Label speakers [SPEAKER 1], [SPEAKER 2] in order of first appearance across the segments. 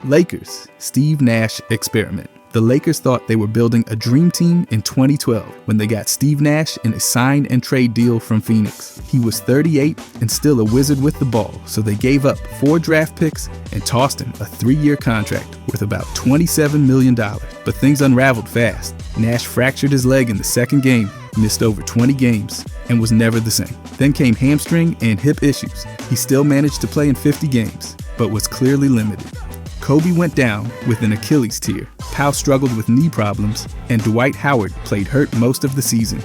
[SPEAKER 1] Lakers, Steve Nash experiment. The Lakers thought they were building a dream team in 2012 when they got Steve Nash in a sign and trade deal from Phoenix. He was 38 and still a wizard with the ball, so they gave up 4 draft picks and tossed him a 3-year contract worth about $27 million. But things unraveled fast. Nash fractured his leg in the second game, missed over 20 games, and was never the same. Then came hamstring and hip issues. He still managed to play in 50 games, but was clearly limited. Kobe went down with an Achilles tear, Powell struggled with knee problems, and Dwight Howard played hurt most of the season.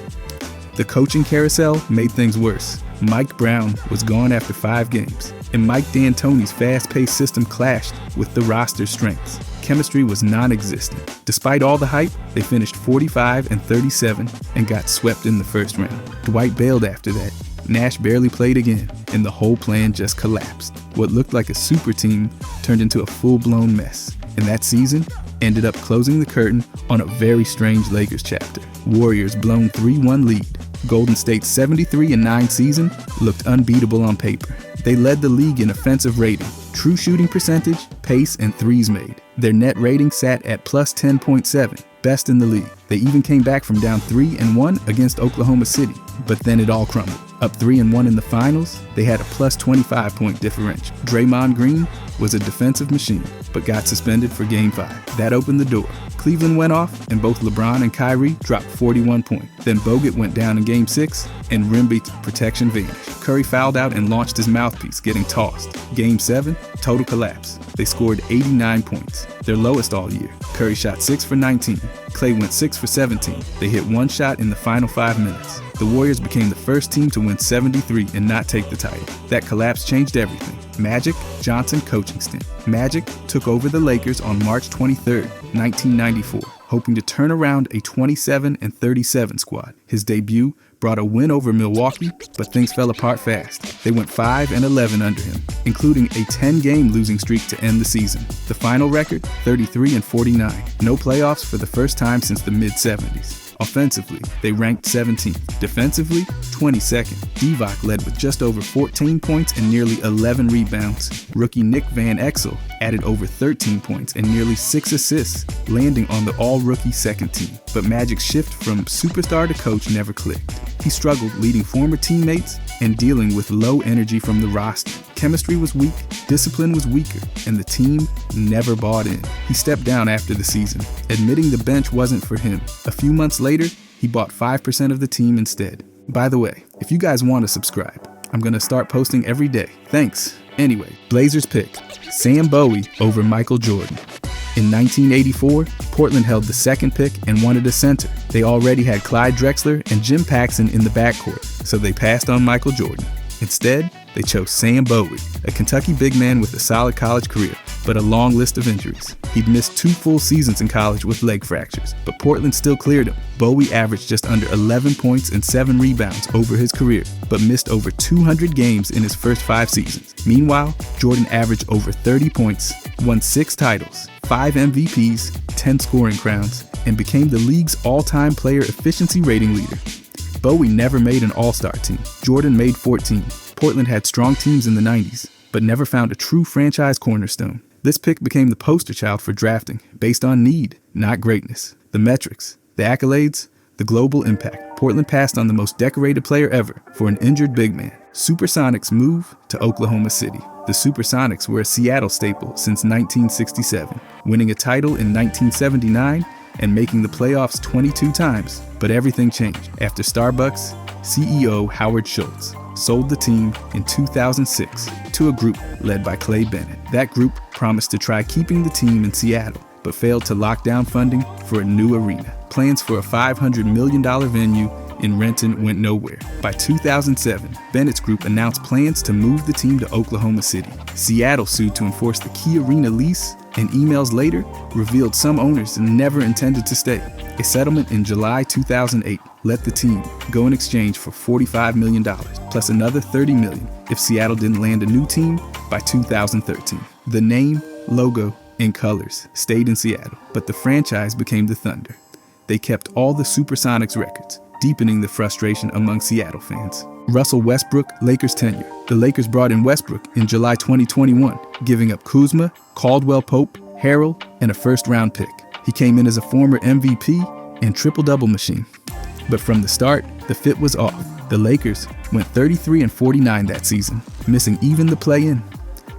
[SPEAKER 1] The coaching carousel made things worse. Mike Brown was gone after 5 games, and Mike D'Antoni's fast-paced system clashed with the roster's strengths. Chemistry was non-existent. Despite all the hype, they finished 45-37 and got swept in the first round. Dwight bailed after that. Nash barely played again, and the whole plan just collapsed. What looked like a super team turned into a full-blown mess, and that season ended up closing the curtain on a very strange Lakers chapter. Warriors' blown 3-1 lead. Golden State's 73-9 season looked unbeatable on paper. They led the league in offensive rating, true shooting percentage, pace, and threes made. Their net rating sat at plus 10.7, best in the league. They even came back from down 3-1 against Oklahoma City, but then it all crumbled. Up 3-1 in the finals, they had a plus 25-point differential. Draymond Green was a defensive machine, but got suspended for Game 5. That opened the door. Cleveland went off, and both LeBron and Kyrie dropped 41 points. Then Bogut went down in Game 6, and rim beat protection vanished. Curry fouled out and launched his mouthpiece, getting tossed. Game 7, total collapse. They scored 89 points, their lowest all year. Curry shot 6 for 19. Clay went 6 for 17. They hit 1 shot in the final 5 minutes. The Warriors became the first team to win 73 and not take the title. That collapse changed everything. Magic Johnson coaching stint. Magic took over the Lakers on March 23, 1994, hoping to turn around a 27-37 squad. His debut brought a win over Milwaukee, but things fell apart fast. They went 5-11 under him, including a 10-game losing streak to end the season. The final record, 33-49. No playoffs for the first time since the mid-70s. Offensively, they ranked 17th. Defensively, 22nd. Divac led with just over 14 points and nearly 11 rebounds. Rookie Nick Van Exel added over 13 points and nearly 6 assists, landing on the all-rookie second team. But Magic's shift from superstar to coach never clicked. He struggled leading former teammates and dealing with low energy from the roster. Chemistry was weak, discipline was weaker, and the team never bought in. He stepped down after the season, admitting the bench wasn't for him. A few months later, he bought 5% of the team instead. By the way, if you guys want to subscribe, I'm going to start posting every day. Thanks. Anyway, Blazers pick Sam Bowie over Michael Jordan. In 1984, Portland held the second pick and wanted a center. They already had Clyde Drexler and Jim Paxson in the backcourt, so they passed on Michael Jordan. Instead, they chose Sam Bowie, a Kentucky big man with a solid college career, but a long list of injuries. He'd missed 2 full seasons in college with leg fractures, but Portland still cleared him. Bowie averaged just under 11 points and 7 rebounds over his career, but missed over 200 games in his first 5 seasons. Meanwhile, Jordan averaged over 30 points, won 6 titles, 5 MVPs, 10 scoring crowns, and became the league's all-time player efficiency rating leader. Bowie never made an all-star team. Jordan made 14. Portland had strong teams in the 90s, but never found a true franchise cornerstone. This pick became the poster child for drafting, based on need, not greatness. The metrics, the accolades, the global impact. Portland passed on the most decorated player ever for an injured big man. Supersonics move to Oklahoma City. The Supersonics were a Seattle staple since 1967, winning a title in 1979 and making the playoffs 22 times. But everything changed after Starbucks CEO Howard Schultz sold the team in 2006 to a group led by Clay Bennett. That group promised to try keeping the team in Seattle, but failed to lock down funding for a new arena. Plans for a $500 million venue in Renton went nowhere. By 2007, Bennett's group announced plans to move the team to Oklahoma City. Seattle sued to enforce the key arena lease, and emails later revealed some owners never intended to stay. A settlement in July 2008 let the team go in exchange for $45 million, plus another $30 million if Seattle didn't land a new team by 2013. The name, logo, and colors stayed in Seattle, but the franchise became the Thunder. They kept all the Supersonics records, deepening the frustration among Seattle fans. Russell Westbrook, Lakers tenure. The Lakers brought in Westbrook in July 2021, giving up Kuzma, Caldwell Pope, Harrell, and a first-round pick. He came in as a former MVP and triple-double machine. But from the start, the fit was off. The Lakers went 33-49 that season, missing even the play-in.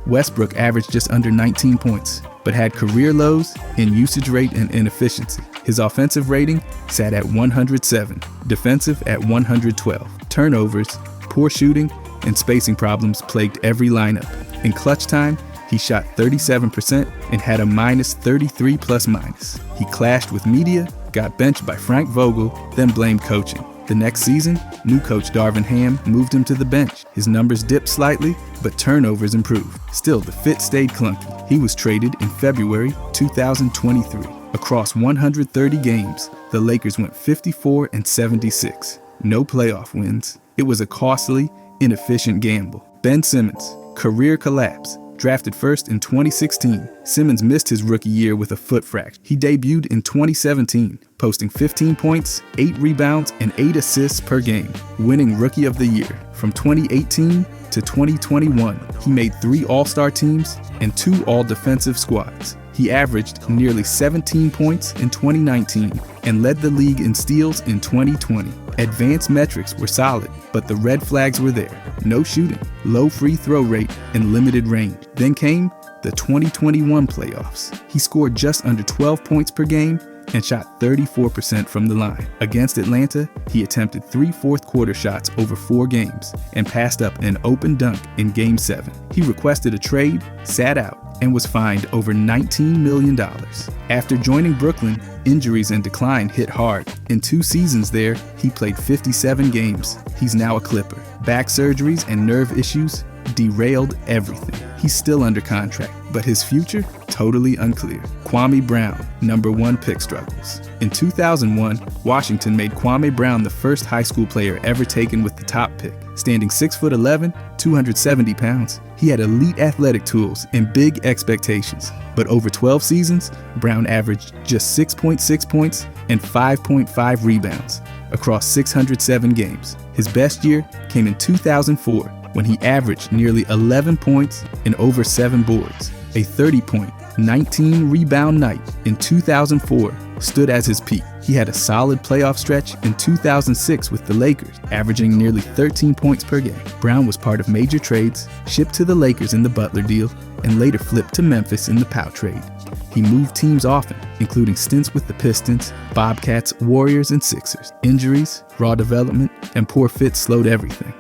[SPEAKER 1] Westbrook averaged just under 19 points, but had career lows in usage rate and inefficiency. His offensive rating sat at 107, defensive at 112. Turnovers, poor shooting, and spacing problems plagued every lineup. In clutch time, he shot 37% and had a -33 plus-minus. He clashed with media, got benched by Frank Vogel, then blamed coaching. The next season, new coach Darvin Ham moved him to the bench. His numbers dipped slightly, but turnovers improved. Still, the fit stayed clunky. He was traded in February 2023. Across 130 games, the Lakers went 54-76. No playoff wins. It was a costly, inefficient gamble. Ben Simmons, career collapse. Drafted first in 2016, Simmons missed his rookie year with a foot fracture. He debuted in 2017, posting 15 points, 8 rebounds, and 8 assists per game, winning Rookie of the Year. From 2018 to 2021, he made 3 All-Star teams and 2 All-Defensive squads. He averaged nearly 17 points in 2019 and led the league in steals in 2020. Advanced metrics were solid, but the red flags were there. No shooting, low free throw rate, and limited range. Then came the 2021 playoffs. He scored just under 12 points per game and shot 34% from the line. Against Atlanta, he attempted 3 fourth-quarter shots over 4 games and passed up an open dunk in Game 7. He requested a trade, sat out, and was fined over $19 million. After joining Brooklyn, injuries and decline hit hard. In 2 seasons there, he played 57 games. He's now a Clipper. Back surgeries and nerve issues derailed everything. He's still under contract, but his future, totally unclear. Kwame Brown, #1 pick struggles. In 2001, Washington made Kwame Brown the first high school player ever taken with the top pick. Standing 6'11", 270 pounds, he had elite athletic tools and big expectations. But over 12 seasons, Brown averaged just 6.6 points and 5.5 rebounds across 607 games. His best year came in 2004, when he averaged nearly 11 points and over 7 boards. A 30-point, 19-rebound night in 2004 stood as his peak. He had a solid playoff stretch in 2006 with the Lakers, averaging nearly 13 points per game. Brown was part of major trades, shipped to the Lakers in the Butler deal, and later flipped to Memphis in the Pau trade. He moved teams often, including stints with the Pistons, Bobcats, Warriors, and Sixers. Injuries, raw development, and poor fits slowed everything.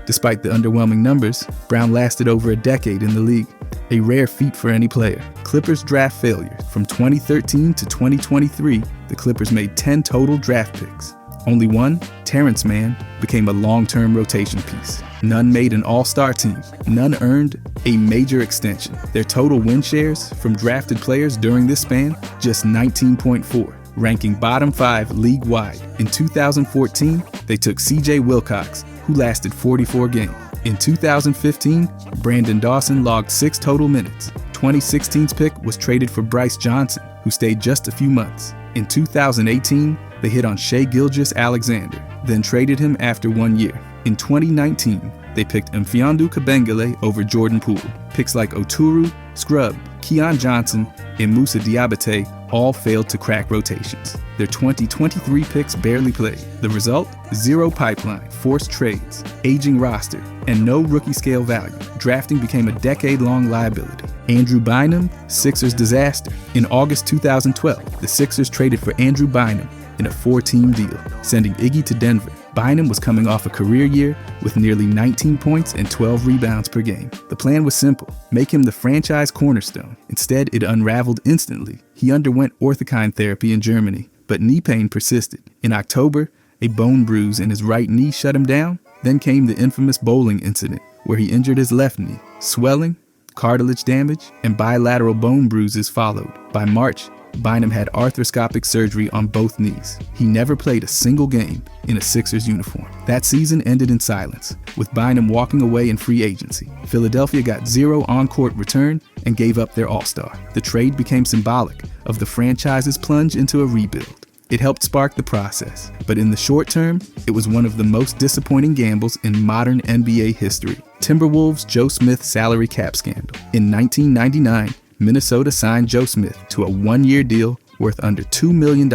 [SPEAKER 1] Despite the underwhelming numbers, Brown lasted over a decade in the league, a rare feat for any player. Clippers draft failure. From 2013 to 2023, the Clippers made 10 total draft picks. Only one, Terrence Mann, became a long-term rotation piece. None made an all-star team. None earned a major extension. Their total win shares from drafted players during this span, just 19.4. Ranking bottom 5 league-wide. In 2014, they took C.J. Wilcox, who lasted 44 games. In 2015, Brandon Dawson logged 6 total minutes. 2016's pick was traded for Bryce Johnson, who stayed just a few months. In 2018, they hit on Shai Gilgeous-Alexander, then traded him after 1 year. In 2019, they picked Mfiondu Kabengele over Jordan Poole. Picks like Oturu, Scrub, Keon Johnson, and Moussa Diabate all failed to crack rotations. Their 2023 picks barely played. The result? 0 pipeline, forced trades, aging roster, and no rookie scale value. Drafting became a decade-long liability. Andrew Bynum, Sixers disaster. In August 2012, the Sixers traded for Andrew Bynum in a 4-team deal, sending Iggy to Denver. Bynum was coming off a career year with nearly 19 points and 12 rebounds per game. The plan was simple: make him the franchise cornerstone. Instead, it unraveled instantly. He underwent orthokine therapy in Germany, but knee pain persisted. In October, a bone bruise in his right knee shut him down. Then came the infamous bowling incident, where he injured his left knee. Swelling, cartilage damage, and bilateral bone bruises followed. By March, Bynum had arthroscopic surgery on both knees. He never played a single game in a Sixers uniform. That season ended in silence, with Bynum walking away in free agency. Philadelphia got 0 on-court return and gave up their all-star. The trade became symbolic of the franchise's plunge into a rebuild. It helped spark the process, but in the short term, it was one of the most disappointing gambles in modern NBA history. Timberwolves' Joe Smith salary cap scandal. In 1999, Minnesota signed Joe Smith to a one-year deal worth under $2 million,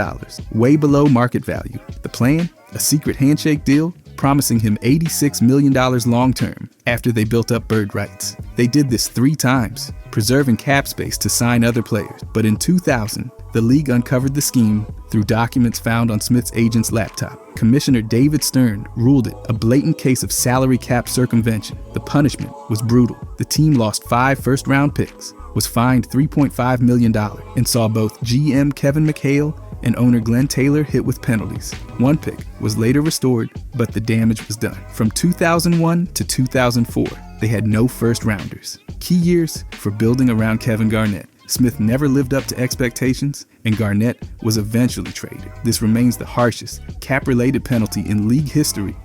[SPEAKER 1] way below market value. The plan? A secret handshake deal promising him $86 million long-term after they built up bird rights. They did this 3 times, preserving cap space to sign other players. But in 2000, the league uncovered the scheme through documents found on Smith's agent's laptop. Commissioner David Stern ruled it a blatant case of salary cap circumvention. The punishment was brutal. The team lost 5 first-round picks, was fined $3.5 million, and saw both GM Kevin McHale and owner Glenn Taylor hit with penalties. 1 pick was later restored, but the damage was done. From 2001 to 2004, they had no first-rounders. Key years for building around Kevin Garnett. Smith never lived up to expectations, and Garnett was eventually traded. This remains the harshest cap-related penalty in league history,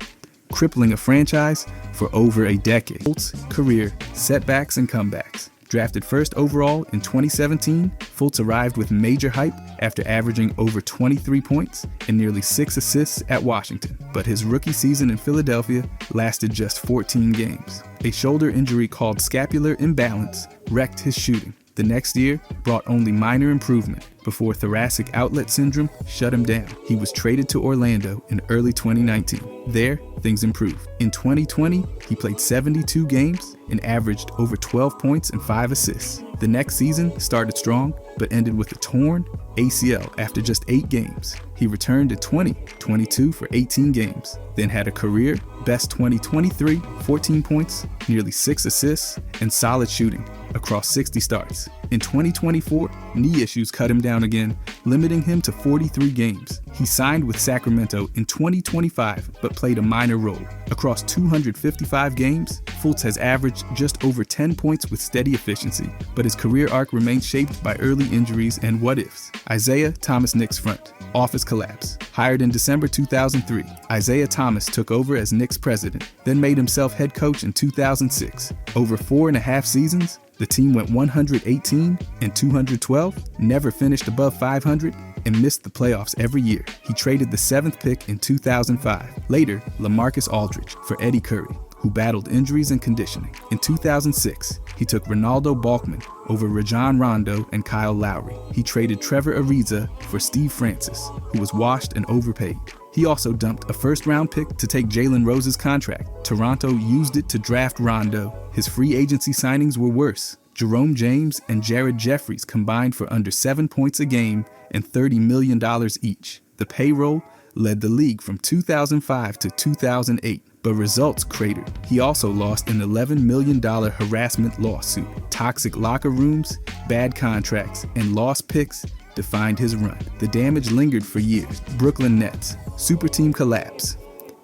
[SPEAKER 1] crippling a franchise for over a decade. Fultz's career setbacks and comebacks. Drafted first overall in 2017, Fultz arrived with major hype after averaging over 23 points and nearly 6 assists at Washington. But his rookie season in Philadelphia lasted just 14 games. A shoulder injury called scapular imbalance wrecked his shooting. The next year brought only minor improvement before thoracic outlet syndrome shut him down. He was traded to Orlando in early 2019. There, things improved. In 2020, he played 72 games and averaged over 12 points and 5 assists. The next season started strong, but ended with a torn ACL after just 8 games. He returned in 2022 for 18 games, then had a career best 2023, 14 points, nearly 6 assists, and solid shooting across 60 starts. In 2024, knee issues cut him down again, limiting him to 43 games. He signed with Sacramento in 2025, but played a minor role. Across 255 games, Fultz has averaged just over 10 points with steady efficiency, but his career arc remains shaped by early injuries and what-ifs. Isaiah Thomas Knicks front. Office collapse. Hired in December 2003, Isaiah Thomas took over as Knicks president, then made himself head coach in 2006. Over 4.5 seasons, the team went 118 and 212, never finished above 500, and missed the playoffs every year. He traded the 7th pick in 2005. Later, LaMarcus Aldridge for Eddie Curry, who battled injuries and conditioning. In 2006, he took Ronaldo Balkman over Rajon Rondo and Kyle Lowry. He traded Trevor Ariza for Steve Francis, who was washed and overpaid. He also dumped a first-round pick to take Jalen Rose's contract. Toronto used it to draft Rondo. His free agency signings were worse. Jerome James and Jared Jeffries combined for under 7 points a game and $30 million each. The payroll led the league from 2005 to 2008, but results cratered. He also lost an $11 million harassment lawsuit. Toxic locker rooms, bad contracts, and lost picks defined his run. The damage lingered for years. Brooklyn Nets. Super team collapse.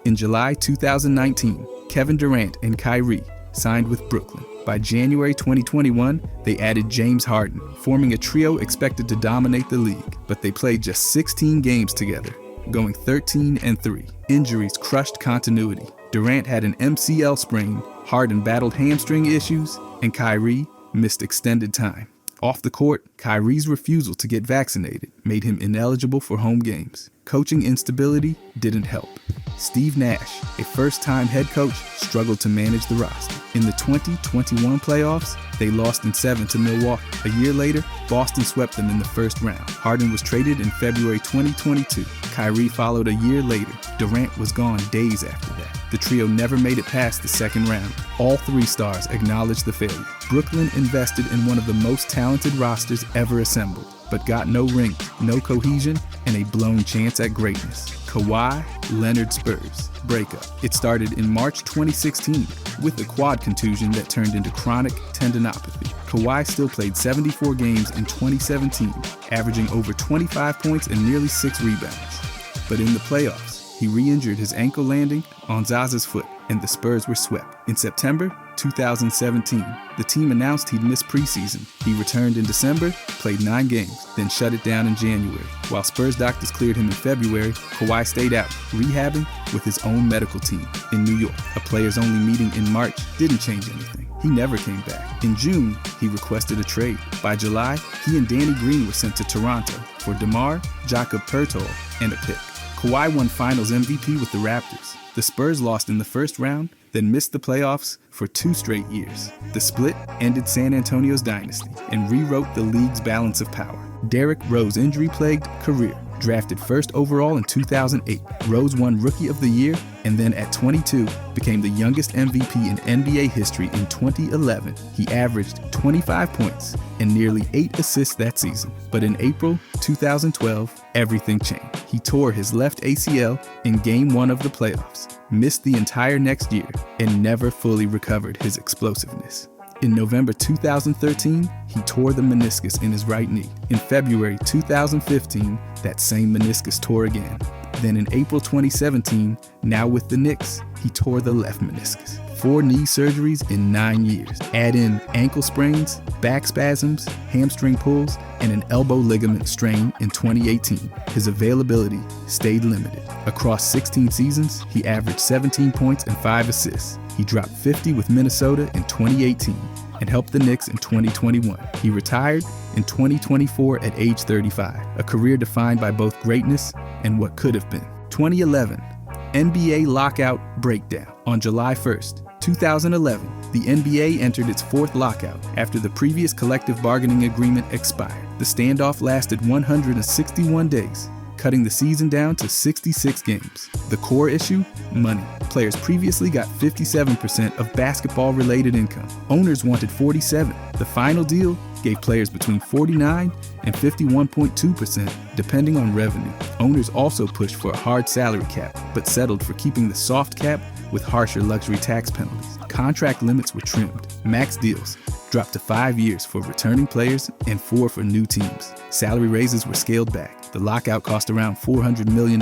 [SPEAKER 1] In July 2019, Kevin Durant and Kyrie signed with Brooklyn. By January 2021, they added James Harden, forming a trio expected to dominate the league. But they played just 16 games together, going 13-3. Injuries crushed continuity. Durant had an MCL sprain, Harden battled hamstring issues, and Kyrie missed extended time. Off the court, Kyrie's refusal to get vaccinated made him ineligible for home games. Coaching instability didn't help. Steve Nash, a first-time head coach, struggled to manage the roster. In the 2021 playoffs, they lost in 7 to Milwaukee. A year later, Boston swept them in the first round. Harden was traded in February 2022. Kyrie followed a year later. Durant was gone days after that. The trio never made it past the second round. All 3 stars acknowledged the failure. Brooklyn invested in one of the most talented rosters ever assembled, but got no ring, no cohesion, and a blown chance at greatness. Kawhi Leonard Spurs breakup. It started in March 2016 with a quad contusion that turned into chronic tendinopathy. Kawhi still played 74 games in 2017, averaging over 25 points and nearly 6 rebounds. But in the playoffs, he re-injured his ankle landing on Zaza's foot, and the Spurs were swept. In September 2017, the team announced he'd miss preseason. He returned in December, played 9 games, then shut it down in January. While Spurs doctors cleared him in February, Kawhi stayed out, rehabbing with his own medical team in New York. A players-only meeting in March didn't change anything. He never came back. In June, he requested a trade. By July, he and Danny Green were sent to Toronto for DeMar, Jakob Poeltl, and a pick. Kawhi won Finals MVP with the Raptors. The Spurs lost in the first round, then missed the playoffs for 2 straight years. The split ended San Antonio's dynasty and rewrote the league's balance of power. Derrick Rose injury-plagued career. Drafted first overall in 2008, Rose won Rookie of the Year and then at 22 became the youngest MVP in NBA history in 2011. He averaged 25 points and nearly 8 assists that season. But in April 2012, everything changed. He tore his left ACL in Game 1 of the playoffs, missed the entire next year, and never fully recovered his explosiveness. In November 2013, he tore the meniscus in his right knee. In February 2015, that same meniscus tore again. Then in April 2017, now with the Knicks, he tore the left meniscus. 4 knee surgeries in 9 years. Add in ankle sprains, back spasms, hamstring pulls, and an elbow ligament strain in 2018. His availability stayed limited. Across 16 seasons, he averaged 17 points and 5 assists. He dropped 50 with Minnesota in 2018 and helped the Knicks in 2021. He retired in 2024 at age 35, a career defined by both greatness and what could have been. 2011, NBA lockout breakdown. On July 1st, 2011, the NBA entered its 4th lockout after the previous collective bargaining agreement expired. The standoff lasted 161 days, cutting the season down to 66 games. The core issue? Money. Players previously got 57% of basketball-related income. Owners wanted 47%. The final deal gave players between 49% and 51.2%, depending on revenue. Owners also pushed for a hard salary cap, but settled for keeping the soft cap with harsher luxury tax penalties. Contract limits were trimmed. Max deals dropped to 5 years for returning players and 4 for new teams. Salary raises were scaled back. The lockout cost around $400 million,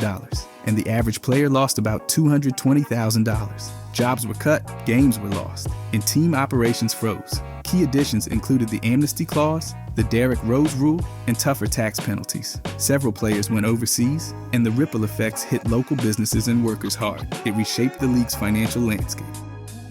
[SPEAKER 1] and the average player lost about $220,000. Jobs were cut, games were lost, and team operations froze. Key additions included the amnesty clause, the Derrick Rose rule, and tougher tax penalties. Several players went overseas, and the ripple effects hit local businesses and workers hard. It reshaped the league's financial landscape.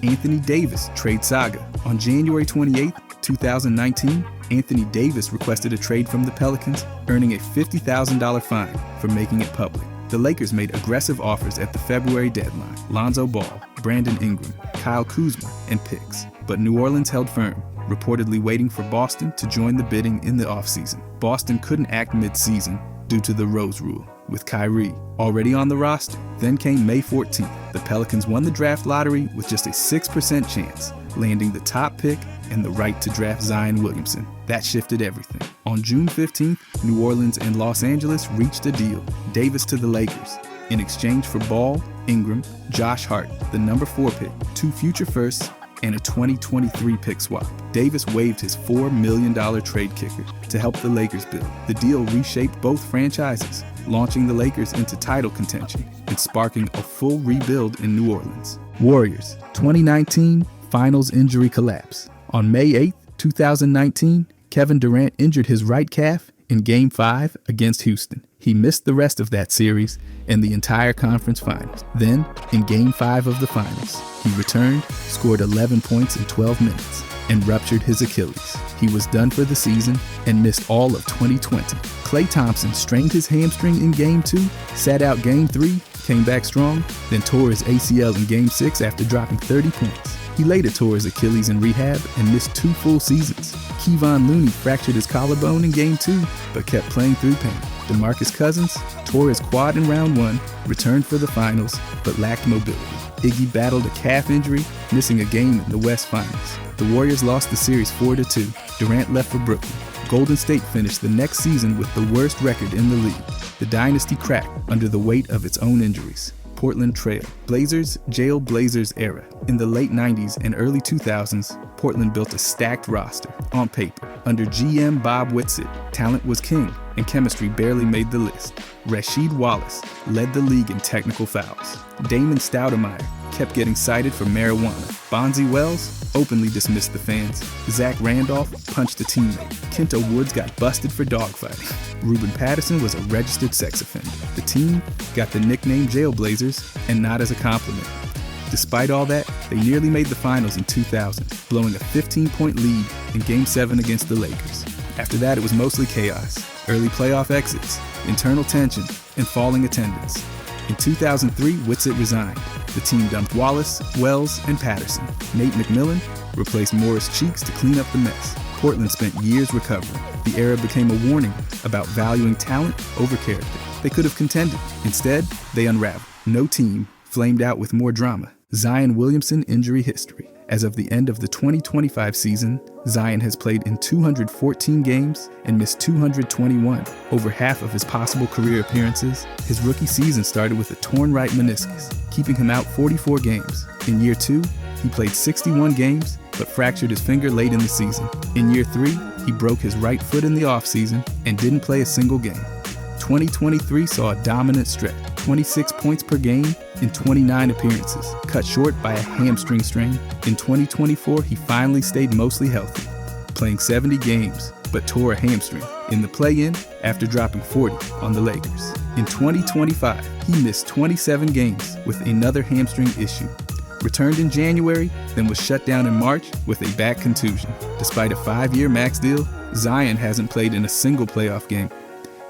[SPEAKER 1] Anthony Davis trade saga. On January 28, 2019, Anthony Davis requested a trade from the Pelicans, earning a $50,000 fine for making it public. The Lakers made aggressive offers at the February deadline: Lonzo Ball, Brandon Ingram, Kyle Kuzma, and picks. But New Orleans held firm, reportedly waiting for Boston to join the bidding in the offseason. Boston couldn't act mid-season due to the Rose rule, with Kyrie already on the roster. Then came May 14th. The Pelicans won the draft lottery with just a 6% chance, landing the top pick and the right to draft Zion Williamson. That shifted everything. On June 15th, New Orleans and Los Angeles reached a deal. Davis to the Lakers, in exchange for Ball, Ingram, Josh Hart, the number 4 pick, 2 future firsts, and a 2023 pick swap. Davis waived his $4 million trade kicker to help the Lakers build. The deal reshaped both franchises, launching the Lakers into title contention and sparking a full rebuild in New Orleans. Warriors, 2019 Finals injury collapse. On May 8, 2019, Kevin Durant injured his right calf in Game 5 against Houston. He missed the rest of that series and the entire conference finals. Then, in Game 5 of the finals, he returned, scored 11 points in 12 minutes, and ruptured his Achilles. He was done for the season and missed all of 2020. Klay Thompson strained his hamstring in Game 2, sat out Game 3, came back strong, then tore his ACL in Game 6 after dropping 30 points. He later tore his Achilles in rehab and missed 2 full seasons. Kevon Looney fractured his collarbone in Game 2, but kept playing through pain. DeMarcus Cousins tore his quad in round 1, returned for the finals, but lacked mobility. Iggy battled a calf injury, missing a game in the West Finals. The Warriors lost the series 4-2. Durant left for Brooklyn. Golden State finished the next season with the worst record in the league. The dynasty cracked under the weight of its own injuries. Portland trailed. Blazers, jail Blazers era. In the late 90s and early 2000s, Portland built a stacked roster. On paper, under GM Bob Whitsitt, talent was king, and chemistry barely made the list. Rasheed Wallace led the league in technical fouls. Damon Stoudemire kept getting cited for marijuana. Bonzi Wells openly dismissed the fans. Zach Randolph punched a teammate. Kenta Woods got busted for dogfighting. Ruben Patterson was a registered sex offender. The team got the nickname Jailblazers, and not as a compliment. Despite all that, they nearly made the finals in 2000, blowing a 15-point lead in Game 7 against the Lakers. After that, it was mostly chaos, early playoff exits, internal tension, and falling attendance. In 2003, Whitsitt resigned. The team dumped Wallace, Wells, and Patterson. Nate McMillan replaced Morris Cheeks to clean up the mess. Portland spent years recovering. The era became a warning about valuing talent over character. They could have contended. Instead, they unraveled. No team flamed out with more drama. Zion Williamson injury history. As of the end of the 2025 season, Zion has played in 214 games and missed 221, over half of his possible career appearances. His rookie season started with a torn right meniscus, keeping him out 44 games. In year 2, he played 61 games, but fractured his finger late in the season. In year 3, he broke his right foot in the offseason and didn't play a single game. 2023 saw a dominant stretch, 26 points per game in 29 appearances, cut short by a hamstring strain. In 2024, he finally stayed mostly healthy, playing 70 games, but tore a hamstring in the play-in after dropping 40 on the Lakers. In 2025, he missed 27 games with another hamstring issue. Returned in January, then was shut down in March with a back contusion. Despite a 5-year max deal, Zion hasn't played in a single playoff game.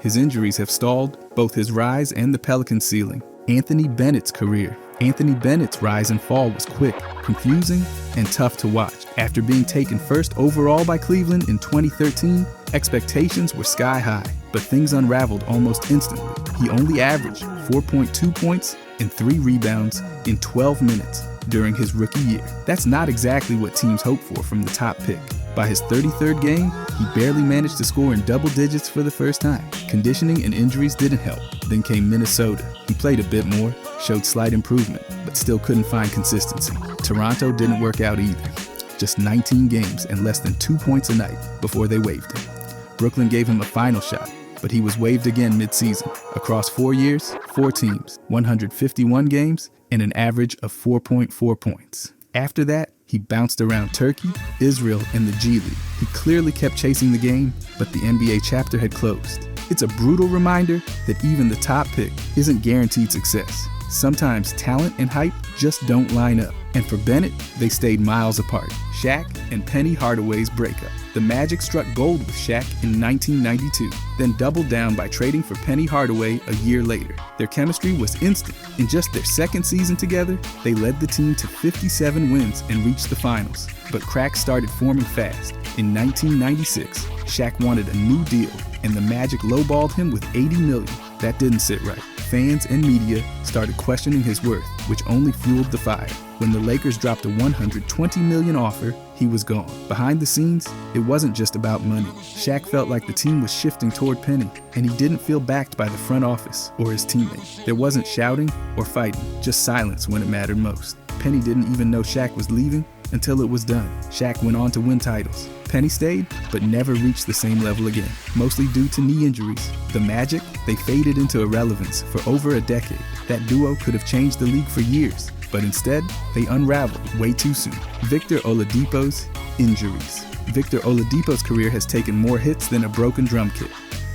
[SPEAKER 1] His injuries have stalled both his rise and the Pelicans' ceiling. Anthony Bennett's career. Anthony Bennett's rise and fall was quick, confusing, and tough to watch. After being taken first overall by Cleveland in 2013, expectations were sky high, but things unraveled almost instantly. He only averaged 4.2 points and 3 rebounds in 12 minutes during his rookie year. That's not exactly what teams hope for from the top pick. By his 33rd game, he barely managed to score in double digits for the first time. Conditioning and injuries didn't help. Then came Minnesota. He played a bit more, showed slight improvement, but still couldn't find consistency. Toronto didn't work out either. Just 19 games and less than 2 points a night before they waived him. Brooklyn gave him a final shot, but he was waived again mid-season. Across 4 years, 4 teams, 151 games, and an average of 4.4 points. After that, he bounced around Turkey, Israel, and the G League. He clearly kept chasing the game, but the NBA chapter had closed. It's a brutal reminder that even the top pick isn't guaranteed success. Sometimes talent and hype just don't line up. And for Bennett, they stayed miles apart. Shaq and Penny Hardaway's breakup. The Magic struck gold with Shaq in 1992, then doubled down by trading for Penny Hardaway a year later. Their chemistry was instant. In just their second season together, they led the team to 57 wins and reached the finals. But cracks started forming fast. In 1996, Shaq wanted a new deal, and the Magic lowballed him with $80 million. That didn't sit right. Fans and media started questioning his worth, which only fueled the fire. When the Lakers dropped a $120 million offer, he was gone. Behind the scenes, it wasn't just about money. Shaq felt like the team was shifting toward Penny, and he didn't feel backed by the front office or his teammates. There wasn't shouting or fighting, just silence when it mattered most. Penny didn't even know Shaq was leaving until it was done. Shaq went on to win titles. Penny stayed, but never reached the same level again, mostly due to knee injuries. The Magic, they faded into irrelevance for over a decade. That duo could have changed the league for years, but instead, they unraveled way too soon. Victor Oladipo's injuries. Victor Oladipo's career has taken more hits than a broken drum kit.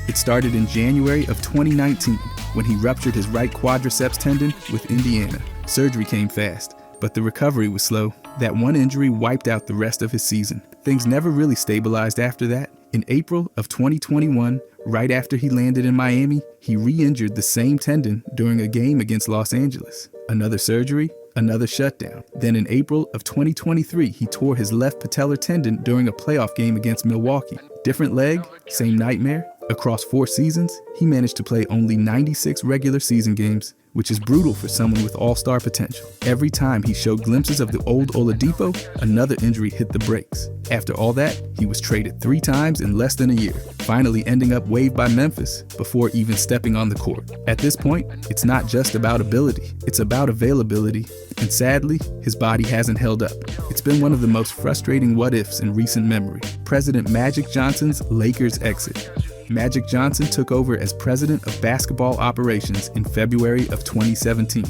[SPEAKER 1] It started in January of 2019, when he ruptured his right quadriceps tendon with Indiana. Surgery came fast, but the recovery was slow. That one injury wiped out the rest of his season. Things never really stabilized after that. In April of 2021, right after he landed in Miami, he re-injured the same tendon during a game against Los Angeles. Another surgery, another shutdown. Then in April of 2023, he tore his left patellar tendon during a playoff game against Milwaukee. Different leg, same nightmare. Across 4 seasons, he managed to play only 96 regular season games, which is brutal for someone with all-star potential. Every time he showed glimpses of the old Oladipo, another injury hit the brakes. After all that, he was traded 3 times in less than a year, finally ending up waived by Memphis before even stepping on the court. At this point, it's not just about ability, it's about availability, and sadly, his body hasn't held up. It's been one of the most frustrating what-ifs in recent memory. President Magic Johnson's Lakers exit. Magic Johnson took over as president of basketball operations in February of 2017,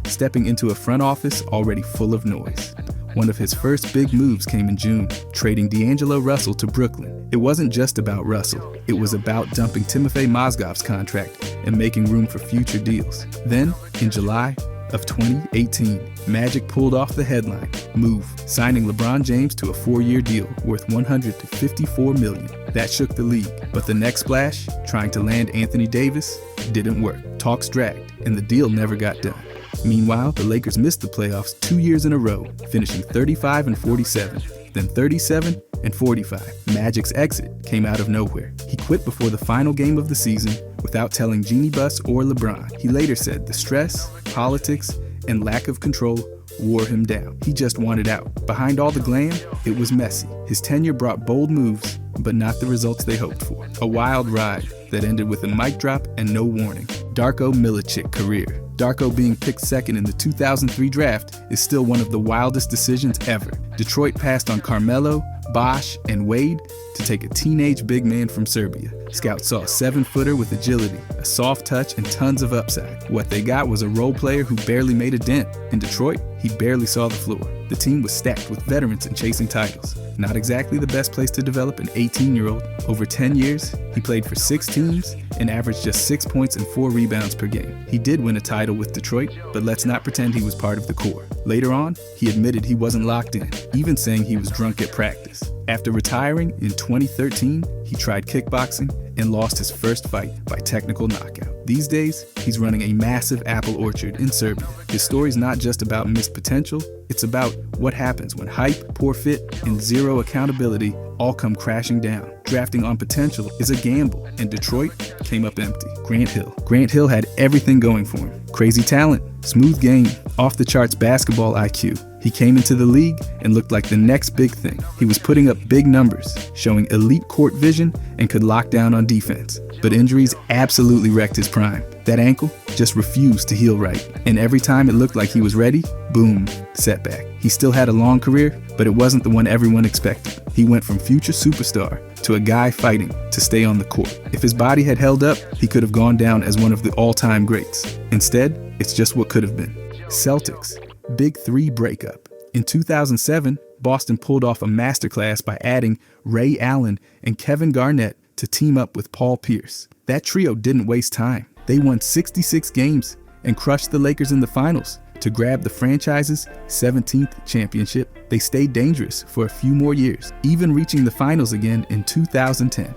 [SPEAKER 1] stepping into a front office already full of noise. One of his first big moves came in June, trading D'Angelo Russell to Brooklyn. It wasn't just about Russell, it was about dumping Timofey Mozgov's contract and making room for future deals. Then, in July of 2018, Magic pulled off the headline move, signing LeBron James to a 4-year deal worth $154 million. That shook the league, but the next splash, trying to land Anthony Davis, didn't work. Talks dragged, and the deal never got done. Meanwhile, the Lakers missed the playoffs 2 years in a row, finishing 35-47, then 37-45. Magic's exit came out of nowhere. He quit before the final game of the season without telling Jeanie Buss or LeBron. He later said the stress, politics, and lack of control wore him down. He just wanted out. Behind all the glam, it was messy. His tenure brought bold moves, but not the results they hoped for. A wild ride that ended with a mic drop and no warning. Darko Milicic career. Darko being picked second in the 2003 draft is still one of the wildest decisions ever. Detroit passed on Carmelo, Bosh, and Wade to take a teenage big man from Serbia. Scouts saw a 7-footer with agility, a soft touch, and tons of upside. What they got was a role player who barely made a dent. In Detroit, he barely saw the floor. The team was stacked with veterans and chasing titles. Not exactly the best place to develop an 18-year-old. Over 10 years, he played for 6 teams and averaged just 6 points and 4 rebounds per game. He did win a title with Detroit, but let's not pretend he was part of the core. Later on, he admitted he wasn't locked in, even saying he was drunk at practice. After retiring in 2013, he tried kickboxing and lost his first fight by technical knockout. These days, he's running a massive apple orchard in Serbia. His story's not just about missed potential, it's about what happens when hype, poor fit, and zero accountability all come crashing down. Drafting on potential is a gamble, and Detroit came up empty. Grant Hill. Grant Hill had everything going for him. Crazy talent, smooth game, off-the-charts basketball IQ. He came into the league and looked like the next big thing. He was putting up big numbers, showing elite court vision, and could lock down on defense. But injuries absolutely wrecked his prime. That ankle just refused to heal right. And every time it looked like he was ready, boom, setback. He still had a long career, but it wasn't the one everyone expected. He went from future superstar to a guy fighting to stay on the court. If his body had held up, he could have gone down as one of the all-time greats. Instead, it's just what could have been. Celtics. Big 3 breakup. In 2007, Boston pulled off a masterclass by adding Ray Allen and Kevin Garnett to team up with Paul Pierce. That trio didn't waste time. They won 66 games and crushed the Lakers in the finals to grab the franchise's 17th championship. They stayed dangerous for a few more years, even reaching the finals again in 2010.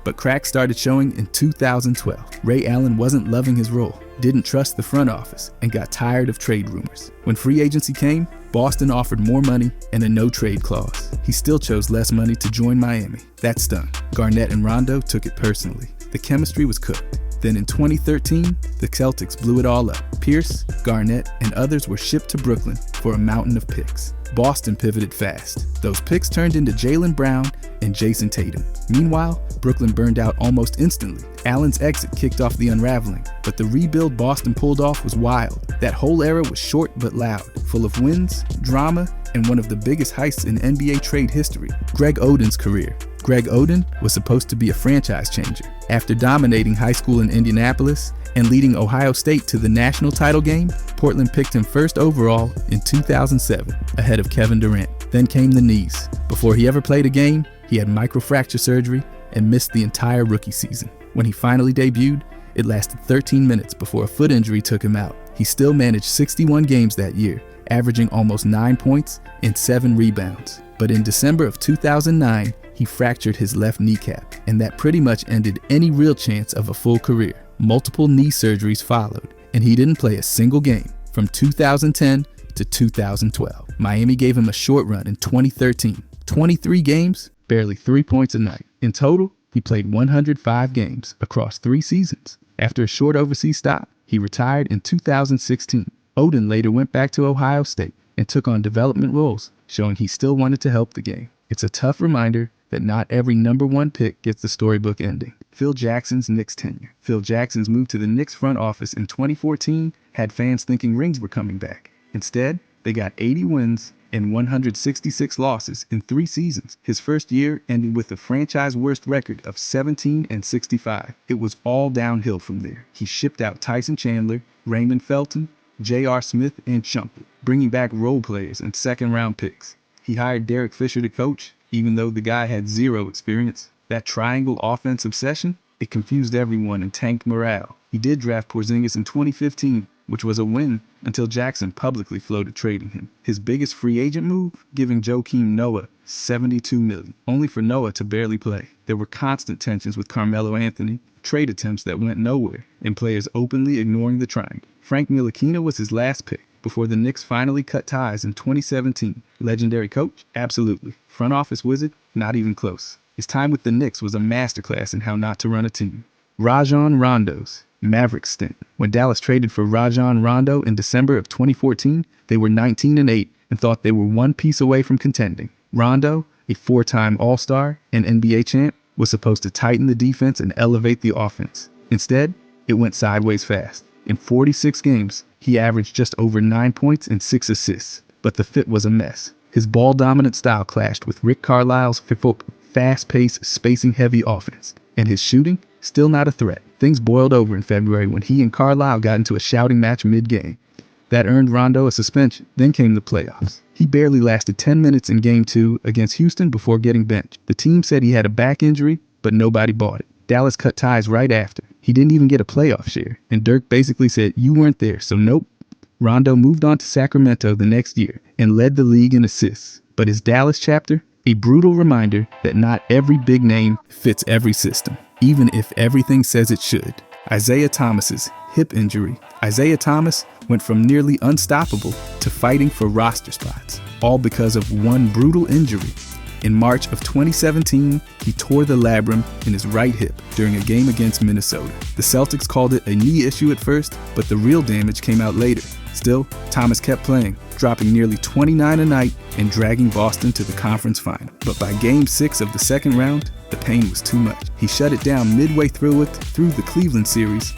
[SPEAKER 1] But cracks started showing in 2012. Ray Allen wasn't loving his role, didn't trust the front office, and got tired of trade rumors. When free agency came, Boston offered more money and a no-trade clause. He still chose less money to join Miami. That stung. Garnett and Rondo took it personally. The chemistry was cooked. Then in 2013, the Celtics blew it all up. Pierce, Garnett, and others were shipped to Brooklyn for a mountain of picks. Boston pivoted fast. Those picks turned into Jaylen Brown and Jason Tatum. Meanwhile, Brooklyn burned out almost instantly. Allen's exit kicked off the unraveling, but the rebuild Boston pulled off was wild. That whole era was short but loud, full of wins, drama, and one of the biggest heists in NBA trade history. Greg Oden's career. Greg Oden was supposed to be a franchise changer. After dominating high school in Indianapolis and leading Ohio State to the national title game, Portland picked him first overall in 2007, ahead of Kevin Durant. Then came the knees. Before he ever played a game, he had microfracture surgery and missed the entire rookie season. When he finally debuted, it lasted 13 minutes before a foot injury took him out. He still managed 61 games that year, averaging almost 9 points and 7 rebounds. But in December of 2009, he fractured his left kneecap, and that pretty much ended any real chance of a full career. Multiple knee surgeries followed, and he didn't play a single game from 2010 to 2012. Miami gave him a short run in 2013. 23 games, barely 3 points a night. In total, he played 105 games across 3 seasons. After a short overseas stop, he retired in 2016. Oden later went back to Ohio State and took on development roles, showing he still wanted to help the game. It's a tough reminder that not every number 1 pick gets the storybook ending. Phil Jackson's Knicks tenure. Phil Jackson's move to the Knicks front office in 2014 had fans thinking rings were coming back. Instead, they got 80 wins and 166 losses in 3 seasons. His first year ended with a franchise worst record of 17-65. It was all downhill from there. He shipped out Tyson Chandler, Raymond Felton, J.R. Smith, and Shumpert, bringing back role players and second-round picks. He hired Derek Fisher to coach, even though the guy had 0 experience. That triangle offense obsession, it confused everyone and tanked morale. He did draft Porzingis in 2015, which was a win until Jackson publicly floated trading him. His biggest free agent move, giving Joakim Noah $72 million, only for Noah to barely play. There were constant tensions with Carmelo Anthony, trade attempts that went nowhere, and players openly ignoring the triangle. Frank Ntilikina was his last pick before the Knicks finally cut ties in 2017. Legendary coach? Absolutely. Front office wizard? Not even close. His time with the Knicks was a masterclass in how not to run a team. Rajon Rondo's Maverick stint. When Dallas traded for Rajon Rondo in December of 2014, they were 19-8 and thought they were one piece away from contending. Rondo, a four-time All-Star and NBA champ, was supposed to tighten the defense and elevate the offense. Instead, it went sideways fast. In 46 games, he averaged just over 9 points and 6 assists, but the fit was a mess. His ball-dominant style clashed with Rick Carlisle's fast-paced, spacing-heavy offense, and his shooting, still not a threat. Things boiled over in February when he and Carlisle got into a shouting match mid-game. That earned Rondo a suspension. Then came the playoffs. He barely lasted 10 minutes in Game 2 against Houston before getting benched. The team said he had a back injury, but nobody bought it. Dallas cut ties right after. He didn't even get a playoff share, and Dirk basically said, "You weren't there, so nope." Rondo moved on to Sacramento the next year and led the league in assists. But his Dallas chapter? A brutal reminder that not every big name fits every system, even if everything says it should. Isaiah Thomas's hip injury. Isaiah Thomas went from nearly unstoppable to fighting for roster spots, all because of one brutal injury. In March of 2017, he tore the labrum in his right hip during a game against Minnesota. The Celtics called it a knee issue at first, but the real damage came out later. Still, Thomas kept playing, dropping nearly 29 a night and dragging Boston to the conference final. But by Game 6 of the second round, the pain was too much. He shut it down midway through the Cleveland series.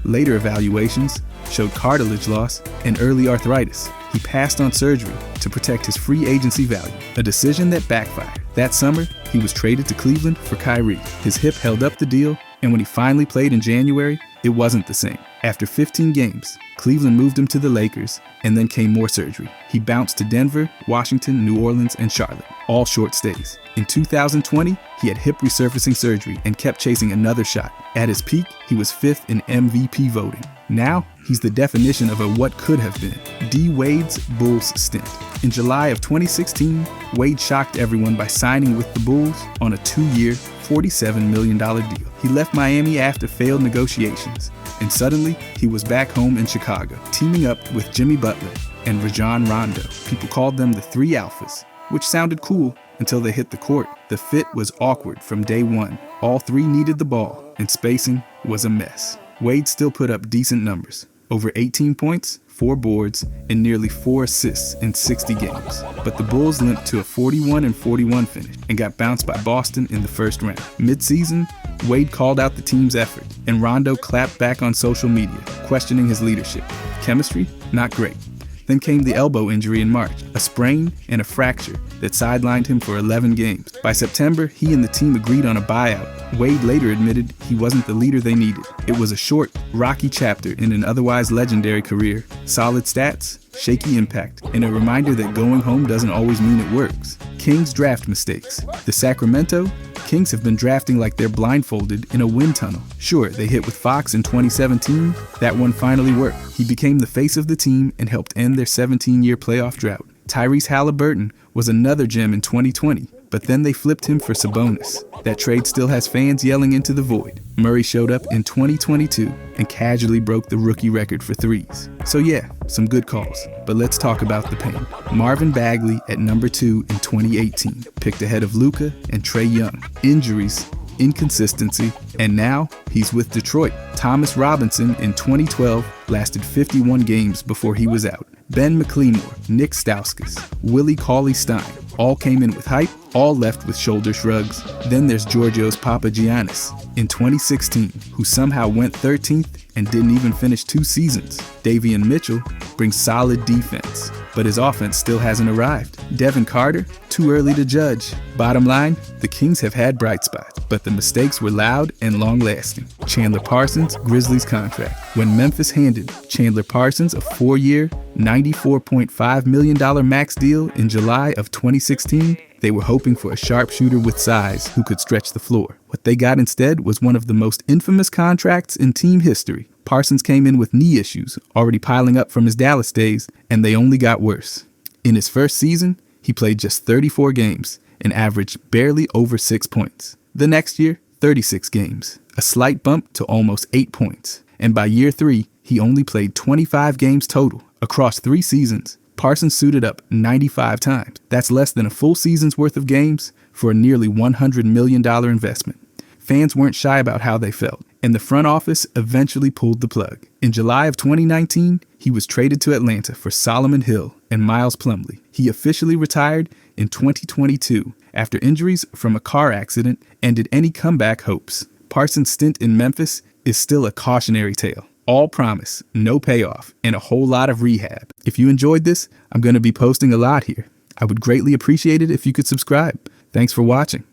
[SPEAKER 1] Later evaluations showed cartilage loss and early arthritis. He passed on surgery to protect his free agency value, a decision that backfired. That summer, he was traded to Cleveland for Kyrie. His hip held up the deal, and when he finally played in January, it wasn't the same. After 15 games, Cleveland moved him to the Lakers, and then came more surgery. He bounced to Denver, Washington, New Orleans, and Charlotte, all short stays. In 2020, he had hip resurfacing surgery and kept chasing another shot. At his peak, he was 5th in MVP voting. Now, he's the definition of a what could have been. D. Wade's Bulls stint. In July of 2016, Wade shocked everyone by signing with the Bulls on a 2-year, $47 million deal. He left Miami after failed negotiations, and suddenly he was back home in Chicago, teaming up with Jimmy Butler and Rajon Rondo. People called them the Three Alphas, which sounded cool until they hit the court. The fit was awkward from day one. All three needed the ball, and spacing was a mess. Wade still put up decent numbers, over 18 points, 4 boards, and nearly 4 assists in 60 games. But the Bulls limped to a 41-41 finish and got bounced by Boston in the first round. Mid-season, Wade called out the team's effort, and Rondo clapped back on social media, questioning his leadership. Chemistry? Not great. Then came the elbow injury in March, a sprain and a fracture that sidelined him for 11 games. By September, he and the team agreed on a buyout. Wade later admitted he wasn't the leader they needed. It was a short, rocky chapter in an otherwise legendary career. Solid stats, shaky impact, and a reminder that going home doesn't always mean it works. Kings draft mistakes. The Sacramento Kings have been drafting like they're blindfolded in a wind tunnel. Sure, they hit with Fox in 2017. That one finally worked. He became the face of the team and helped end their 17-year playoff drought. Tyrese Halliburton was another gem in 2020, but then they flipped him for Sabonis. That trade still has fans yelling into the void. Murray showed up in 2022 and casually broke the rookie record for threes. So yeah, some good calls, but let's talk about the pain. Marvin Bagley at number 2 in 2018, picked ahead of Luka and Trae Young. Injuries, inconsistency, and now he's with Detroit. Thomas Robinson in 2012 lasted 51 games before he was out. Ben McLemore, Nick Stauskas, Willie Cauley-Stein, all came in with hype, all left with shoulder shrugs. Then there's Georgios Papagiannis in 2016, who somehow went 13th and didn't even finish 2 seasons. Davion Mitchell brings solid defense, but his offense still hasn't arrived. Devin Carter, too early to judge. Bottom line, the Kings have had bright spots, but the mistakes were loud and long-lasting. Chandler Parsons, Grizzlies contract. When Memphis handed Chandler Parsons a 4-year, $94.5 million max deal in July of 2016, they were hoping for a sharpshooter with size who could stretch the floor. What they got instead was one of the most infamous contracts in team history. Parsons came in with knee issues, already piling up from his Dallas days, and they only got worse. In his first season, he played just 34 games and averaged barely over 6 points. The next year, 36 games, a slight bump to almost 8 points. And by year 3, he only played 25 games total. Across 3 seasons, Parsons suited up 95 times. That's less than a full season's worth of games for a nearly $100 million investment. Fans weren't shy about how they felt, and the front office eventually pulled the plug. In July of 2019, he was traded to Atlanta for Solomon Hill and Miles Plumlee. He officially retired in 2022 after injuries from a car accident ended any comeback hopes. Parsons' stint in Memphis is still a cautionary tale. All promise, no payoff, and a whole lot of rehab. If you enjoyed this, I'm going to be posting a lot here. I would greatly appreciate it if you could subscribe. Thanks for watching.